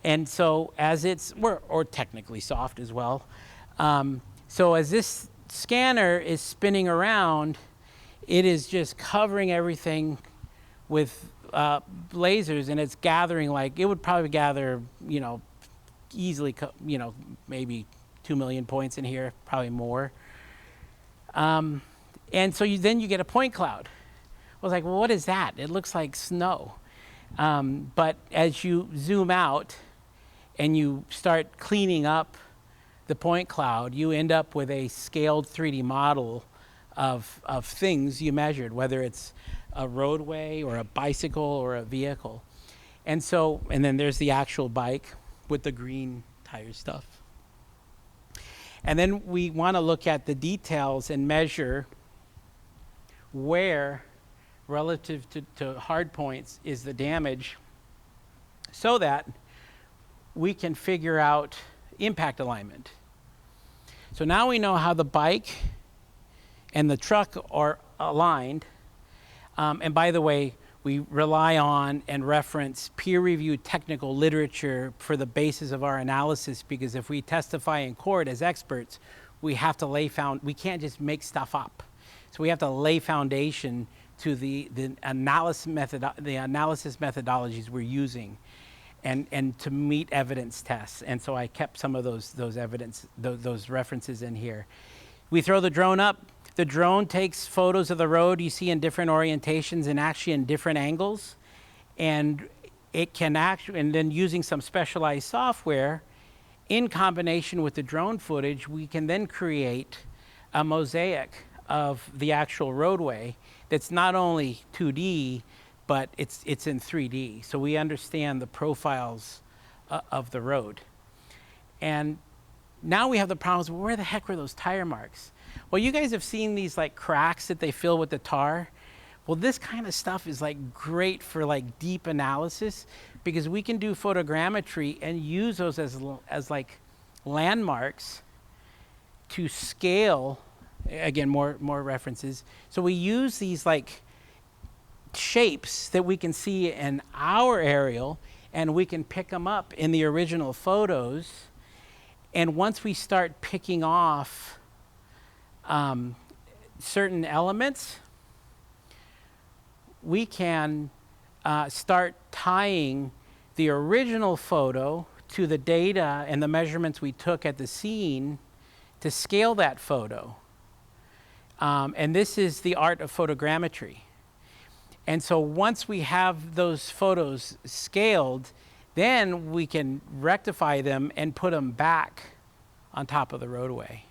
B: And so as or technically soft as well. So as this scanner is spinning around, it is just covering everything with lasers, and it's gathering, like, it would probably gather, easily, maybe 2 million points in here, probably more. And so then you get a point cloud. I was like, well, what is that? It looks like snow. But as you zoom out and you start cleaning up the point cloud, you end up with a scaled 3D model of things you measured, whether it's a roadway or a bicycle or a vehicle. And then there's the actual bike with the green tire stuff. And then we want to look at the details and measure where, relative to hard points, is the damage, so that we can figure out impact alignment. So now we know how the bike and the truck are aligned. And by the way, we rely on and reference peer-reviewed technical literature for the basis of our analysis, because if we testify in court as experts, we have to we can't just make stuff up. So we have to lay foundation to the analysis methodologies we're using, and to meet evidence tests. And so I kept some of those references in here. We throw the drone up. The drone takes photos of the road you see in different orientations and actually in different angles. And it can and then using some specialized software, in combination with the drone footage, we can then create a mosaic of the actual roadway that's not only 2D, but it's in 3D. So we understand the profiles of the road. And now we have the problems, well, where the heck were those tire marks? Well, you guys have seen these like cracks that they fill with the tar. Well, this kind of stuff is like great for like deep analysis, because we can do photogrammetry and use those as like landmarks to scale. Again, more references. So we use these like shapes that we can see in our aerial, and we can pick them up in the original photos. And once we start picking off certain elements, we can start tying the original photo to the data and the measurements we took at the scene to scale that photo. And this is the art of photogrammetry. And so once we have those photos scaled, then we can rectify them and put them back on top of the roadway.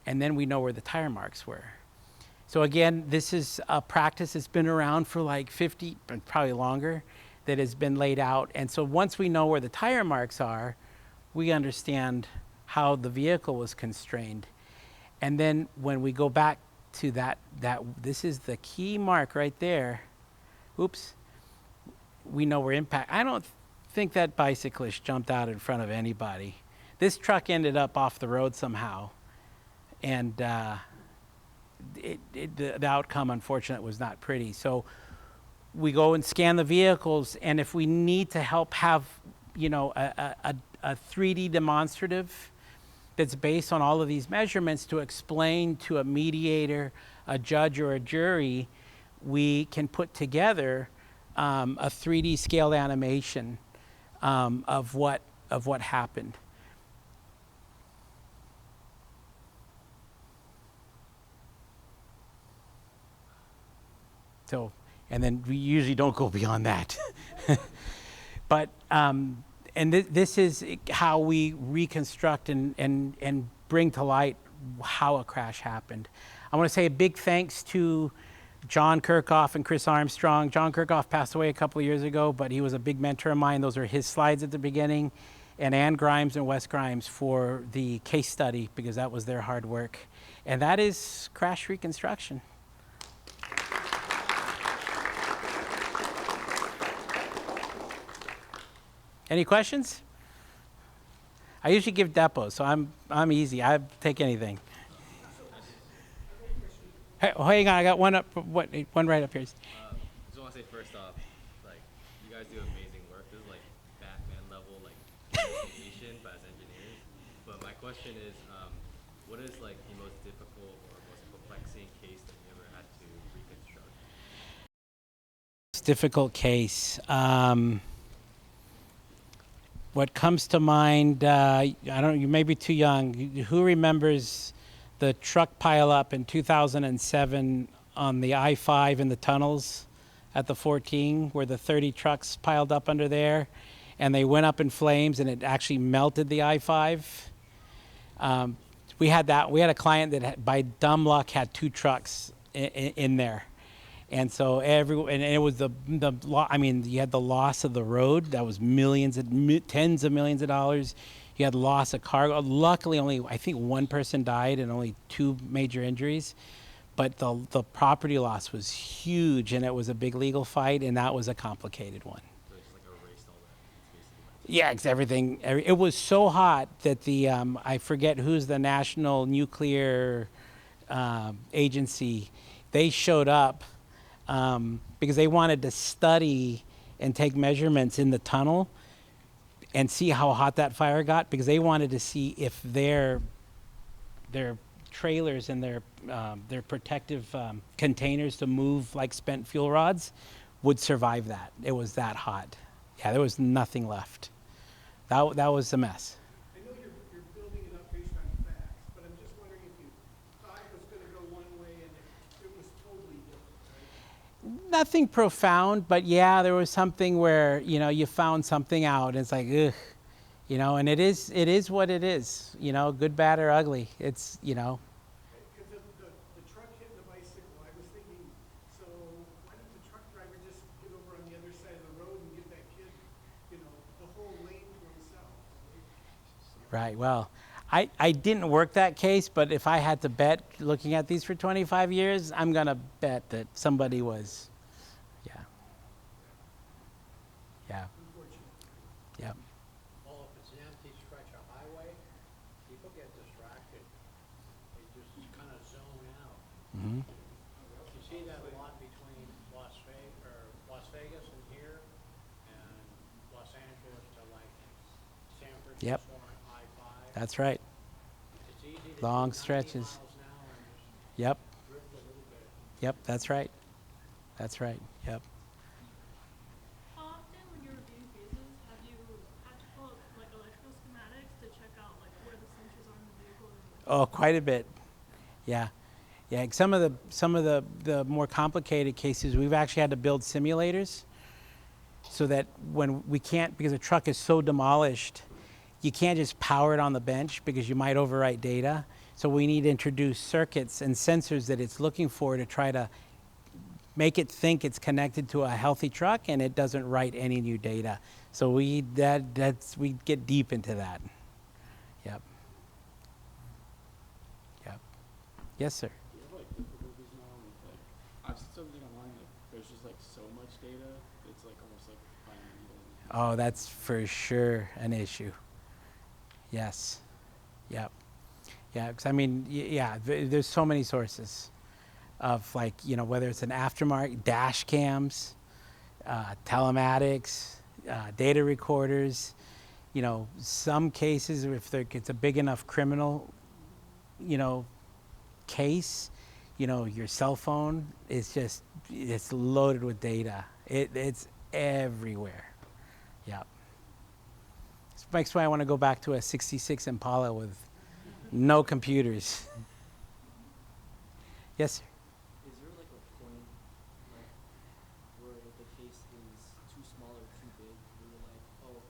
B: And then we know where the tire marks were. So again, this is a practice that's been around for like 50, probably longer, that has been laid out. And so once we know where the tire marks are, we understand how the vehicle was constrained. And then when we go back to that this is the key mark right there. Oops. We know where impact. I don't think that bicyclist jumped out in front of anybody. This truck ended up off the road somehow. And the outcome, unfortunately, was not pretty. So we go and scan the vehicles, and if we need to help have, a 3D demonstrative that's based on all of these measurements to explain to a mediator, a judge, or a jury, we can put together a 3D scaled animation of what happened. So, and then we usually don't go beyond that. But this is how we reconstruct and bring to light how a crash happened. I want to say a big thanks to John Kirkhoff and Chris Armstrong. John Kirkhoff passed away a couple of years ago, but he was a big mentor of mine. Those are his slides at the beginning. And Ann Grimes and Wes Grimes for the case study, because that was their hard work. And that is crash reconstruction. Any questions? I usually give depots, so I'm easy. I take anything. Hey, oh, hang on, I got one up. One right up here.
E: Just want to say first off, like, you guys do amazing work. This is like Batman level, like, investigation by as engineers. But my question is, what is like the most difficult or most perplexing case that you ever had to reconstruct?
B: Difficult case. What comes to mind? I don't. You may be too young. Who remembers the truck pileup in 2007 on the I-5 in the tunnels at the 14, where the 30 trucks piled up under there, and they went up in flames, and it actually melted the I-5. We had that. We had a client that, by dumb luck, had 2 trucks in there, and so and it was I mean, you had the loss of the road. That was tens of millions of dollars. You had loss of cargo. Luckily, only, I think, 1 person died and only 2 major injuries. But the property loss was huge, and it was a big legal fight, and that was a complicated one.
E: So it's like erased all that. It's basically
B: Yeah, it's everything. It was so hot that I forget who's the National Nuclear Agency. They showed up because they wanted to study and take measurements in the tunnel and see how hot that fire got, because they wanted to see if their trailers and their protective containers to move like spent fuel rods would survive that. It was that hot. Yeah, there was nothing left. That was a mess.
C: I know you're building it up based on facts, but I'm just wondering if you thought it was going to go one way and it was totally different, right?
B: Nothing profound, but yeah, there was something where, you found something out, and it's like, ugh, and it is what it is, good, bad, or ugly. It's,
C: Because the truck hit the bicycle, I was thinking, so why didn't the truck driver just get over on the other side of the road and give that kid, the whole lane to himself?
B: right. Well, I didn't work that case, but if I had to bet, looking at these for 25 years, I'm going to bet that somebody was, yeah. Yeah.
F: Well, if it's an empty stretch of highway, people get distracted. They just kind of zone out.
B: Mm-hmm.
F: You see that a lot between Las Vegas and here, and Los Angeles to like San
B: Yep.
F: Francisco on I-5.
B: That's right.
F: It's easy to
B: Long
F: do 90
B: stretches.
F: miles an hour and just
B: Yep.
F: drift a little bit.
B: Yep. That's right. That's right. Yep.
G: How often when you're reviewing cases have you had to pull up like electrical schematics to check out like where the sensors are in the vehicle?
B: Oh, quite a bit. Yeah. Yeah. Some of the more complicated cases, we've actually had to build simulators so that when we can't, because the truck is so demolished, you can't just power it on the bench because you might overwrite data. So we need to introduce circuits and sensors that it's looking for to try to make it think it's connected to a healthy truck and it doesn't write any new data. So we get deep into that. Yep. Yep. Yes, sir.
H: Do you have like difficulties now with like, I've seen something online like there's just like so much data, it's like almost like finding a needle in the
B: Oh, that's for sure an issue. Yes. Yep. Yeah, because I mean, there's so many sources of like, whether it's an aftermarket, dash cams, telematics, data recorders, some cases, if it's a big enough criminal, case, your cell phone is just, it's loaded with data. It's everywhere. Yeah. That's why I want to go back to a 66 Impala with no computers. Yes, sir.
I: Is there like a point like where the case is too small or too big where you're like, oh,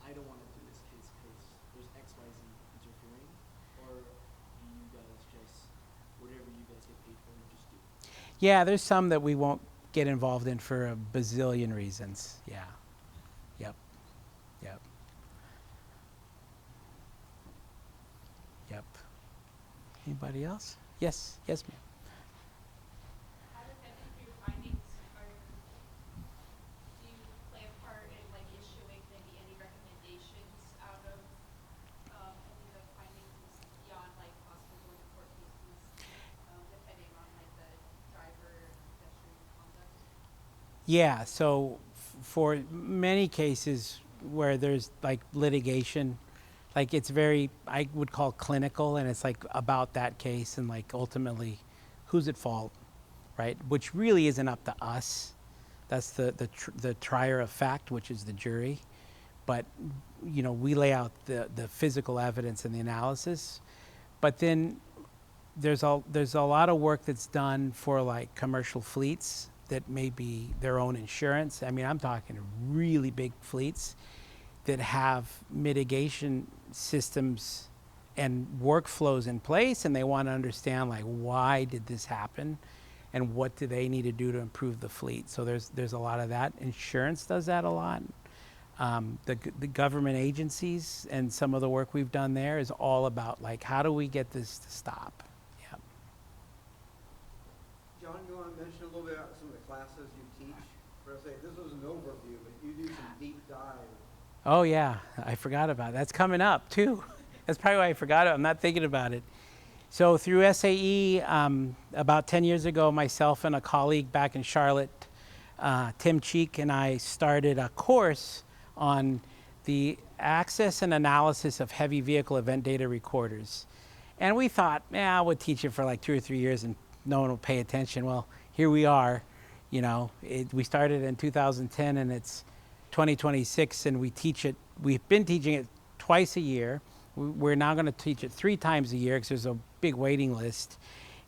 I: I don't want to do this case because there's XYZ interfering? Or do you guys just, whatever you guys get paid for, you just do?
B: Yeah, there's some that we won't get involved in for a bazillion reasons. Yeah. Yep. Yep. Yep. Anybody else? Yes. Yes, ma'am.
J: How dependent for your findings are, do you play a part in like issuing maybe any recommendations out of any of the findings beyond like possible going to court cases, depending on like the driver pedestrian conduct?
B: Yeah, so for many cases where there's like litigation, like it's very, I would call clinical, and it's like about that case and like ultimately who's at fault, right? Which really isn't up to us. That's the trier of fact, which is the jury. But, you know, we lay out the physical evidence and the analysis. But then there's a lot of work that's done for like commercial fleets that may be their own insurance. I mean, I'm talking really big fleets that have mitigation systems and workflows in place, and they want to understand like why did this happen and what do they need to do to improve the fleet. So there's a lot of that. Insurance does that a lot. The government agencies and some of the work we've done there is all about like how do we get this to stop. Yeah.
A: John, you want to mention a little bit about some of the classes you teach? This was an overview, but you do some deep dive.
B: Oh yeah, I forgot about it. That's coming up too. That's probably why I forgot it. I'm not thinking about it. So through SAE, about 10 years ago, myself and a colleague back in Charlotte, Tim Cheek, and I started a course on the access and analysis of heavy vehicle event data recorders. And we thought, I would teach it for like 2 or 3 years and no one will pay attention. Well, here we are. You know, we started in 2010 and it's 2026, and we teach it. We've been teaching it twice a year. We're now going to teach it 3 times a year because there's a big waiting list.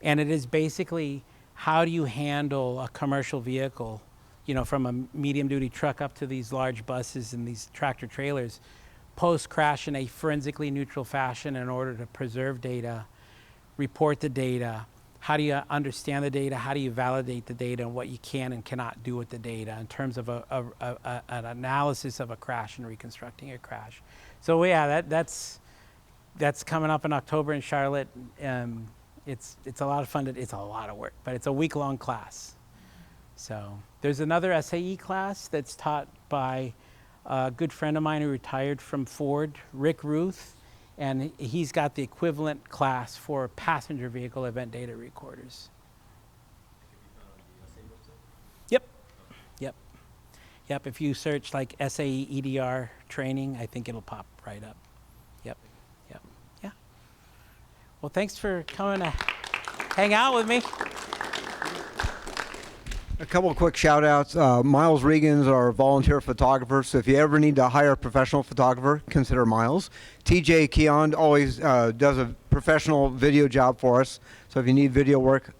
B: And it is basically how do you handle a commercial vehicle, you know, from a medium duty truck up to these large buses and these tractor trailers, post-crash in a forensically neutral fashion in order to preserve data, report the data. How do you understand the data? How do you validate the data and what you can and cannot do with the data in terms of an analysis of a crash and reconstructing a crash? So yeah, that's coming up in October in Charlotte. It's a lot of fun. It's a lot of work, but it's a week-long class. So there's another SAE class that's taught by a good friend of mine who retired from Ford, Rick Ruth. And he's got the equivalent class for passenger vehicle event data recorders. Yep. Yep. Yep. If you search like SAE EDR training, I think it'll pop right up. Yep. Yep. Yeah. Well, thanks for coming to hang out with me.
A: A couple of quick shout outs. Miles Regan's our volunteer photographer, so if you ever need to hire a professional photographer, consider Miles. TJ Keon always does a professional video job for us, so if you need video work,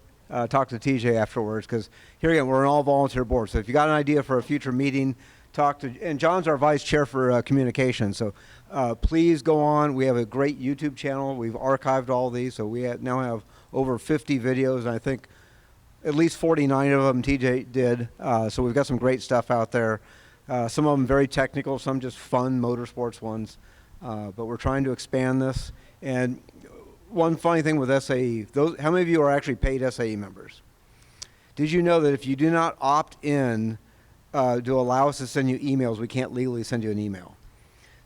A: talk to TJ afterwards, because here again, we're an all volunteer board, so if you got an idea for a future meeting, talk to, and John's our vice chair for communication, so please go on. We have a great YouTube channel. We've archived all these, so we now have over 50 videos, and I think at least 49 of them TJ did, so we've got some great stuff out there. Some of them very technical, some just fun motorsports ones, but we're trying to expand this. And one funny thing with SAE, how many of you are actually paid SAE members? Did you know that if you do not opt in to allow us to send you emails, we can't legally send you an email?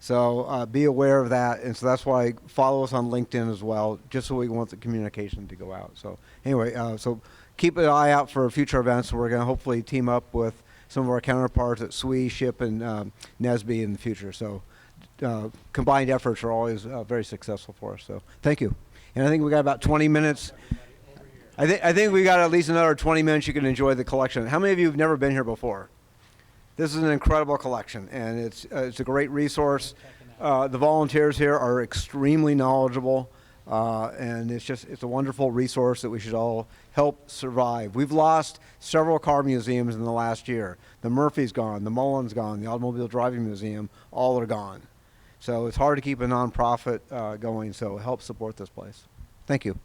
A: So be aware of that, and so that's why follow us on LinkedIn as well, just so we want the communication to go out. So anyway, so keep an eye out for future events. We're going to hopefully team up with some of our counterparts at SWE, SHIP, and NSBE in the future. So combined efforts are always very successful for us. So thank you. And I think we got about 20 minutes. I think we got at least another 20 minutes you can enjoy the collection. How many of you have never been here before? This is an incredible collection, and it's a great resource. The volunteers here are extremely knowledgeable. And it's a wonderful resource that we should all help survive. We've lost several car museums in the last year. The Murphy's gone, the Mullen's gone, the Automobile Driving Museum, all are gone. So it's hard to keep a nonprofit going, so help support this place. Thank you.